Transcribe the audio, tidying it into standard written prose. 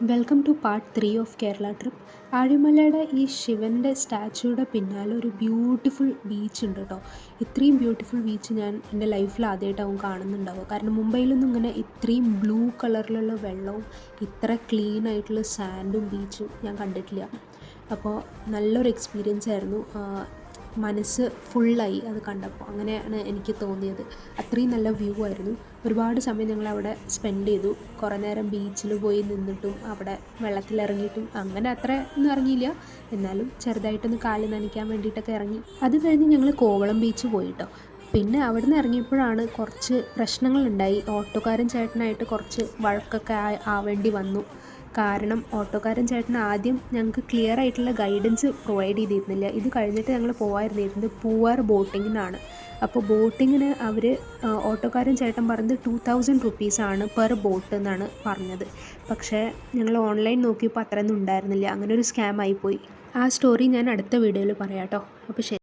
Welcome to part 3 of Kerala trip. ആഴിമലയുടെ ഈ ശിവൻ്റെ സ്റ്റാച്യൂയുടെ പിന്നാലെ ഒരു ബ്യൂട്ടിഫുൾ ബീച്ച് ഉണ്ട് കേട്ടോ. ഇത്രയും ബ്യൂട്ടിഫുൾ ബീച്ച് ഞാൻ എൻ്റെ ലൈഫിൽ ആദ്യമായിട്ടാവും കാണുന്നുണ്ടാവുക. കാരണം മുംബൈയിലൊന്നും ഇങ്ങനെ ഇത്രയും ബ്ലൂ കളറിലുള്ള വെള്ളവും ഇത്ര ക്ലീൻ ആയിട്ടുള്ള സാൻഡും ബീച്ചും ഞാൻ കണ്ടിട്ടില്ല. അപ്പോൾ നല്ലൊരു എക്സ്പീരിയൻസ് ആയിരുന്നു. മനസ്സ് ഫുള്ളായി അത് കണ്ടപ്പോൾ. അങ്ങനെയാണ് എനിക്ക് തോന്നിയത്. അത്രയും നല്ല വ്യൂ ആയിരുന്നു. ഒരുപാട് സമയം ഞങ്ങളവിടെ സ്പെൻഡ് ചെയ്തു. കുറേ നേരം ബീച്ചിൽ പോയി നിന്നിട്ടും അവിടെ വെള്ളത്തിലിറങ്ങിയിട്ടും അങ്ങനെ അത്ര ഒന്നും ഇറങ്ങിയില്ല, എന്നാലും ചെറുതായിട്ടൊന്ന് കാല് നനയ്ക്കാൻ വേണ്ടിയിട്ടൊക്കെ ഇറങ്ങി. അത് കഴിഞ്ഞ് ഞങ്ങൾ കോവളം ബീച്ച് പോയിട്ടോ. പിന്നെ അവിടെ നിന്ന് ഇറങ്ങിയപ്പോഴാണ് കുറച്ച് പ്രശ്നങ്ങളുണ്ടായി. ഓട്ടോക്കാരൻ ചേട്ടനായിട്ട് കുറച്ച് വഴക്കൊക്കെ ആവേണ്ടി വന്നു. കാരണം ഓട്ടോക്കാരൻ ചേട്ടൻ ആദ്യം ഞങ്ങൾക്ക് ക്ലിയർ ആയിട്ടുള്ള ഗൈഡൻസ് പ്രൊവൈഡ് ചെയ്തിരുന്നില്ല. ഇത് കഴിഞ്ഞിട്ട് ഞങ്ങൾ പോകാനിരുന്നത് പൂവാർ ബോട്ടിങ്ങിനാണ്. അപ്പോൾ ബോട്ടിങ്ങിന് അവർ ഓട്ടോക്കാരൻ ചേട്ടൻ പറഞ്ഞത് 2000 റുപ്പീസാണ് പെർ ബോട്ട് എന്നാണ് പറഞ്ഞത്. പക്ഷേ ഞങ്ങൾ ഓൺലൈൻ നോക്കിയപ്പോൾ അത്രയൊന്നും ഉണ്ടായിരുന്നില്ല. അങ്ങനെ ഒരു സ്കാം ആയിപ്പോയി. ആ സ്റ്റോറി ഞാൻ അടുത്ത വീഡിയോയിൽ പറയാം കേട്ടോ. അപ്പോൾ ശരി.